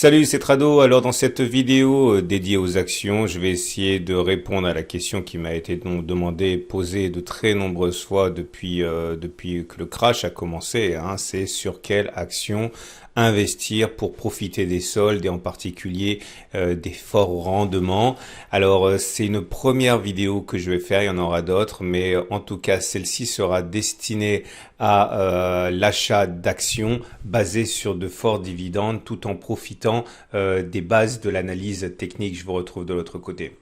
Salut, c'est Trado. Alors dans cette vidéo dédiée aux actions, je vais essayer de répondre à la question qui m'a été donc demandée et posée de très nombreuses fois depuis que le crash a commencé. C'est sur quelle action investir pour profiter des soldes et en particulier des forts rendements. Alors c'est une première vidéo que je vais faire, il y en aura d'autres, mais en tout cas celle-ci sera destinée à l'achat d'actions basées sur de forts dividendes tout en profitant des bases de l'analyse technique. Je vous retrouve de l'autre côté.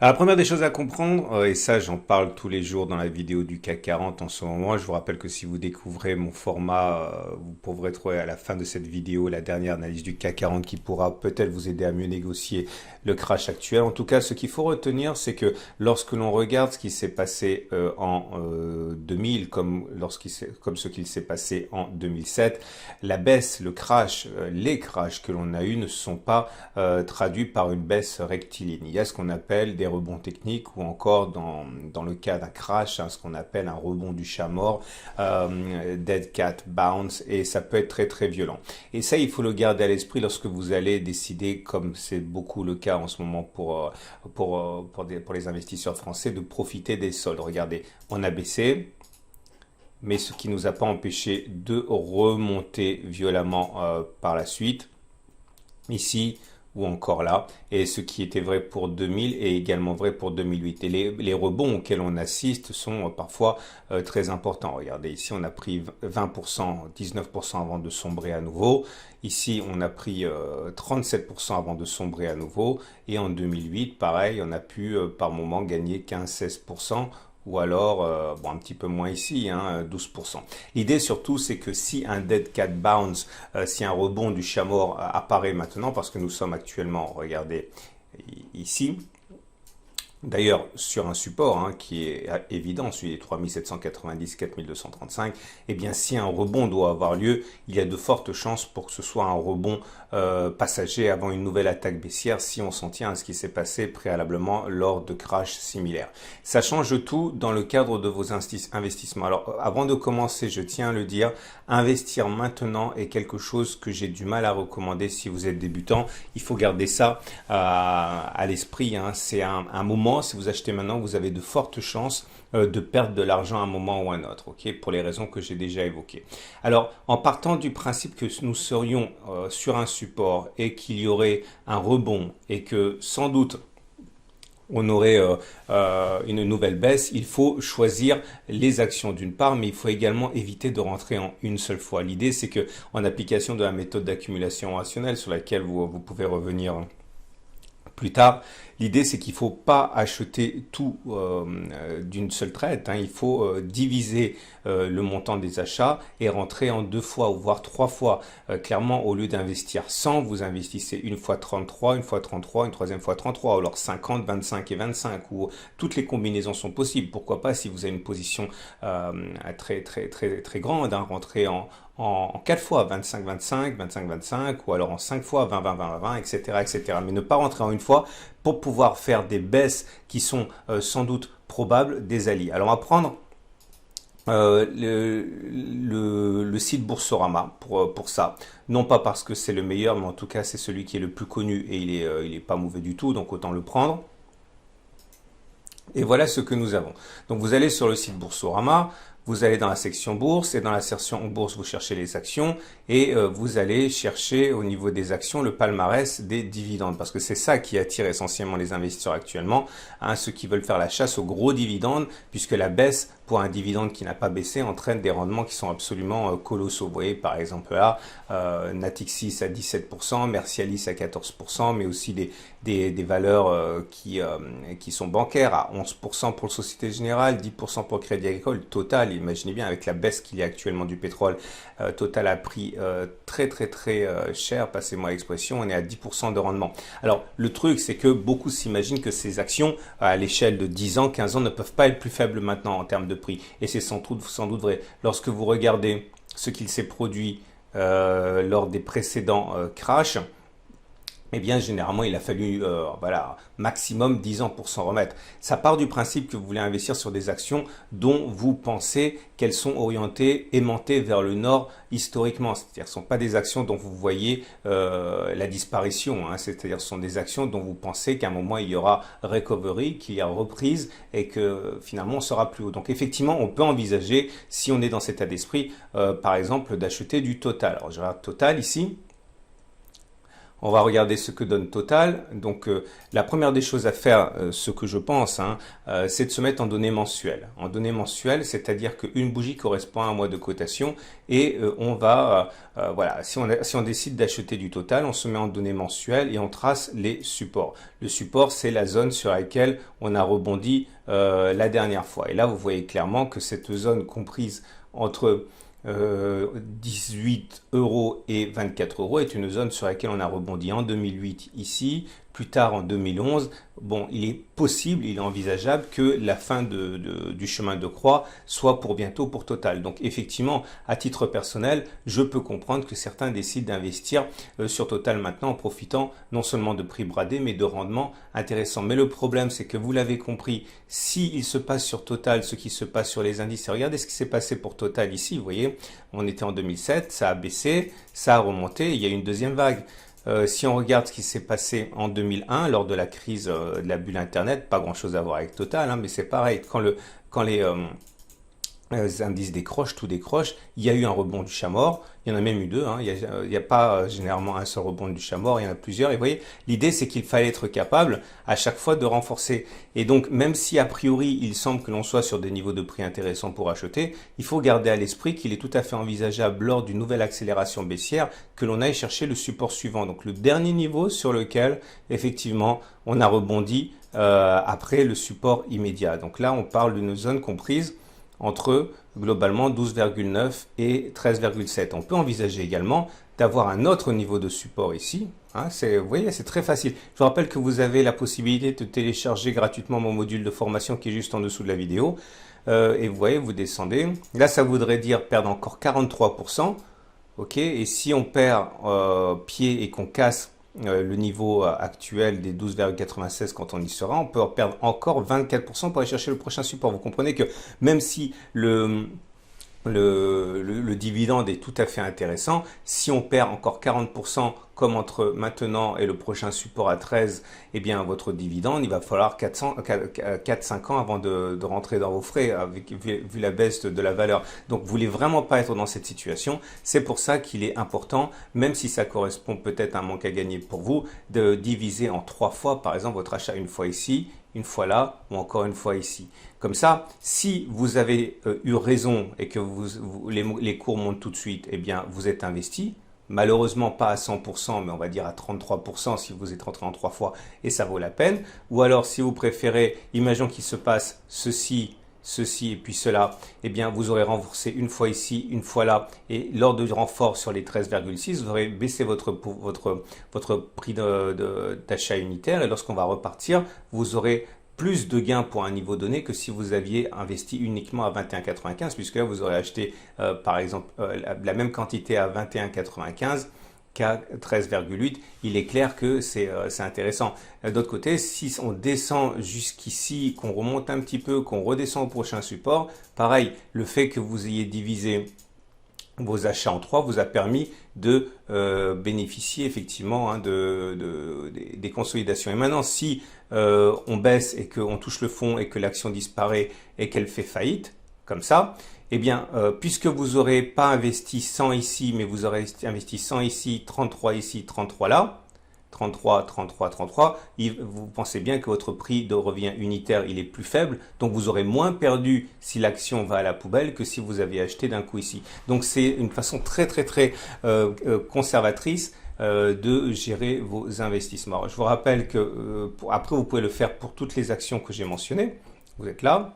Alors, la première des choses à comprendre, et ça j'en parle tous les jours dans la vidéo du CAC 40 en ce moment, je vous rappelle que si vous découvrez mon format, vous pourrez trouver à la fin de cette vidéo la dernière analyse du CAC 40 qui pourra peut-être vous aider à mieux négocier le crash actuel. En tout cas, ce qu'il faut retenir, c'est que lorsque l'on regarde ce qui s'est passé en 2000, comme ce qu'il s'est passé en 2007, la baisse, le crash, les crashs que l'on a eu ne sont pas traduits par une baisse rectiligne. Il y a ce qu'on appelle des rebonds techniques ou encore dans le cas d'un crash, ce qu'on appelle un rebond du chat mort, dead cat bounce, et ça peut être très très violent. Et ça, il faut le garder à l'esprit lorsque vous allez décider, comme c'est beaucoup le cas en ce moment pour les investisseurs français, de profiter des soldes. Regardez, on a baissé, mais ce qui ne nous a pas empêché de remonter violemment par la suite. Ici, ou encore là, et ce qui était vrai pour 2000 est également vrai pour 2008. Et les rebonds auxquels on assiste sont parfois très importants. Regardez, ici on a pris 20%, 19% avant de sombrer à nouveau. Ici on a pris 37% avant de sombrer à nouveau. Et en 2008, pareil, on a pu par moment gagner 15-16%. Ou alors, un petit peu moins ici, 12%. L'idée surtout, c'est que si un dead cat bounce, si un rebond du chat mort apparaît maintenant, parce que nous sommes actuellement, regardez ici, d'ailleurs sur un support qui est évident, celui des 3790-4235, eh bien si un rebond doit avoir lieu, il y a de fortes chances pour que ce soit un rebond passager avant une nouvelle attaque baissière si on s'en tient à ce qui s'est passé préalablement lors de crash similaires. Ça change tout dans le cadre de vos investissements. Alors avant de commencer, je tiens à le dire, investir maintenant est quelque chose que j'ai du mal à recommander si vous êtes débutant. Il faut garder ça à l'esprit. C'est un moment, si vous achetez maintenant, vous avez de fortes chances de perdre de l'argent à un moment ou à un autre, pour les raisons que j'ai déjà évoquées. Alors, en partant du principe que nous serions sur un support et qu'il y aurait un rebond et que sans doute on aurait une nouvelle baisse, il faut choisir les actions d'une part, mais il faut également éviter de rentrer en une seule fois. L'idée, c'est que en application de la méthode d'accumulation rationnelle sur laquelle vous pouvez revenir plus tard, l'idée c'est qu'il ne faut pas acheter tout d'une seule traite, il faut diviser le montant des achats et rentrer en 2 fois ou voire 3 fois. Clairement, au lieu d'investir 100, vous investissez une fois 33, une fois 33, une troisième fois 33, ou alors 50, 25 et 25, où toutes les combinaisons sont possibles. Pourquoi pas, si vous avez une position très très très très grande, rentrer en 4 fois 25-25, 25-25, ou alors en 5 fois 20-20-20-20, etc., etc. Mais ne pas rentrer en une fois pour pouvoir faire des baisses qui sont sans doute probables des alliés. Alors on va prendre le site Boursorama pour ça. Non pas parce que c'est le meilleur, mais en tout cas c'est celui qui est le plus connu et il est pas mauvais du tout, donc autant le prendre. Et voilà ce que nous avons. Donc vous allez sur le site Boursorama, vous allez dans la section bourse et dans la section bourse, vous cherchez les actions et vous allez chercher au niveau des actions le palmarès des dividendes parce que c'est ça qui attire essentiellement les investisseurs actuellement, ceux qui veulent faire la chasse aux gros dividendes puisque la baisse pour un dividende qui n'a pas baissé entraîne des rendements qui sont absolument colossaux. Vous voyez par exemple là, Natixis à 17%, Mercialis à 14%, mais aussi des valeurs qui sont bancaires à 11% pour le Société Générale, 10% pour le Crédit Agricole. Total, imaginez bien avec la baisse qu'il y a actuellement du pétrole, Total a pris très très très cher, passez-moi l'expression, on est à 10% de rendement. Alors le truc c'est que beaucoup s'imaginent que ces actions à l'échelle de 10 ans, 15 ans ne peuvent pas être plus faibles maintenant en termes de prix. Et c'est sans doute vrai. Lorsque vous regardez ce qu'il s'est produit lors des précédents crashs, eh bien, généralement, il a fallu, voilà, maximum 10 ans pour s'en remettre. Ça part du principe que vous voulez investir sur des actions dont vous pensez qu'elles sont orientées, aimantées vers le nord historiquement. C'est-à-dire, ce ne sont pas des actions dont vous voyez la disparition. Hein. C'est-à-dire, ce sont des actions dont vous pensez qu'à un moment, il y aura recovery, qu'il y a reprise et que finalement, on sera plus haut. Donc, effectivement, on peut envisager, si on est dans cet état d'esprit, par exemple, d'acheter du Total. Alors, je regarde Total ici. On va regarder ce que donne Total. Donc, la première des choses à faire, ce que je pense, hein, c'est de se mettre en données mensuelles. En données mensuelles, c'est-à-dire qu'une bougie correspond à un mois de cotation et on va, voilà, si on décide d'acheter du Total, on se met en données mensuelles et on trace les supports. Le support, c'est la zone sur laquelle on a rebondi la dernière fois. Et là, vous voyez clairement que cette zone comprise entre 18 euros et 24 euros est une zone sur laquelle on a rebondi en 2008 ici, plus tard en 2011. Bon, il est possible, il est envisageable que la fin du chemin de croix soit pour bientôt pour Total. Donc effectivement, à titre personnel, je peux comprendre que certains décident d'investir sur Total maintenant en profitant non seulement de prix bradés, mais de rendements intéressants. Mais le problème, c'est que vous l'avez compris, s'il se passe sur Total ce qui se passe sur les indices, et regardez ce qui s'est passé pour Total ici, vous voyez, on était en 2007, ça a baissé, ça a remonté, il y a eu une deuxième vague. Si on regarde ce qui s'est passé en 2001 lors de la crise de la bulle Internet, pas grand-chose à voir avec Total, hein, mais c'est pareil, quand les indices décrochent, tout décroche, il y a eu un rebond du chat mort, il y en a même eu deux, hein, il n'y a pas généralement un seul rebond du chat mort, il y en a plusieurs, et vous voyez, l'idée c'est qu'il fallait être capable à chaque fois de renforcer. Et donc, même si a priori il semble que l'on soit sur des niveaux de prix intéressants pour acheter, il faut garder à l'esprit qu'il est tout à fait envisageable lors d'une nouvelle accélération baissière que l'on aille chercher le support suivant, donc le dernier niveau sur lequel effectivement on a rebondi après le support immédiat. Donc là on parle d'une zone comprise entre globalement 12,9 et 13,7. On peut envisager également d'avoir un autre niveau de support ici. Hein, vous voyez, c'est très facile. Je vous rappelle que vous avez la possibilité de télécharger gratuitement mon module de formation qui est juste en dessous de la vidéo. Et vous voyez, vous descendez. Là, ça voudrait dire perdre encore 43%. Ok, et si on perd pied et qu'on casse le niveau actuel des 12,96 quand on y sera, on peut en perdre encore 24% pour aller chercher le prochain support. Vous comprenez que même si le dividende est tout à fait intéressant, si on perd encore 40% comme entre maintenant et le prochain support à 13, eh bien votre dividende, il va falloir 4-5 ans avant de rentrer dans vos frais vu la baisse de la valeur. Donc vous voulez vraiment pas être dans cette situation. C'est pour ça qu'il est important, même si ça correspond peut-être à un manque à gagner pour vous, de diviser en 3 fois, par exemple votre achat une fois ici, une fois là ou encore une fois ici. Comme ça, si vous avez eu raison et que les cours montent tout de suite, eh bien vous êtes investi. Malheureusement pas à 100%, mais on va dire à 33% si vous êtes rentré en 3 fois et ça vaut la peine. Ou alors si vous préférez, imaginons qu'il se passe ceci et puis cela, eh bien vous aurez renforcé une fois ici, une fois là, et lors de renfort sur les 13,6, vous aurez baissé votre prix d'achat unitaire, et lorsqu'on va repartir, vous aurez plus de gains pour un niveau donné que si vous aviez investi uniquement à 21,95, puisque là vous aurez acheté par exemple la même quantité à 21,95 qu'à 13,8. Il est clair que c'est intéressant. D'autre côté, si on descend jusqu'ici, qu'on remonte un petit peu, qu'on redescend au prochain support, pareil, le fait que vous ayez divisé vos achats en 3 vous a permis de bénéficier effectivement hein, des consolidations. Et maintenant, si on baisse et qu'on touche le fond et que l'action disparaît et qu'elle fait faillite, comme ça, eh bien, puisque vous n'aurez pas investi 100 ici, mais vous aurez investi 100 ici, 33 ici, 33 là, 33, 33, 33, vous pensez bien que votre prix de revient unitaire, il est plus faible, donc vous aurez moins perdu si l'action va à la poubelle que si vous aviez acheté d'un coup ici. Donc c'est une façon très conservatrice de gérer vos investissements. Je vous rappelle que après vous pouvez le faire pour toutes les actions que j'ai mentionnées. Vous êtes là.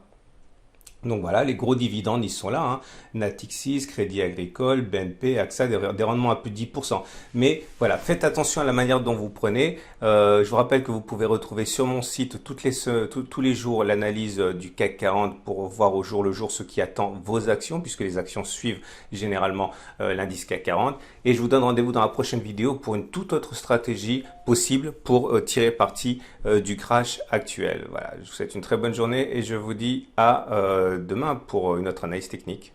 Donc voilà, les gros dividendes, ils sont là, hein. Natixis, Crédit Agricole, BNP, AXA, des rendements à plus de 10%. Mais voilà, faites attention à la manière dont vous prenez. Je vous rappelle que vous pouvez retrouver sur mon site tous les jours l'analyse du CAC 40 pour voir au jour le jour ce qui attend vos actions, puisque les actions suivent généralement l'indice CAC 40. Et je vous donne rendez-vous dans la prochaine vidéo pour une toute autre stratégie possible pour tirer parti du crash actuel. Voilà, je vous souhaite une très bonne journée et je vous dis à demain pour une autre analyse technique.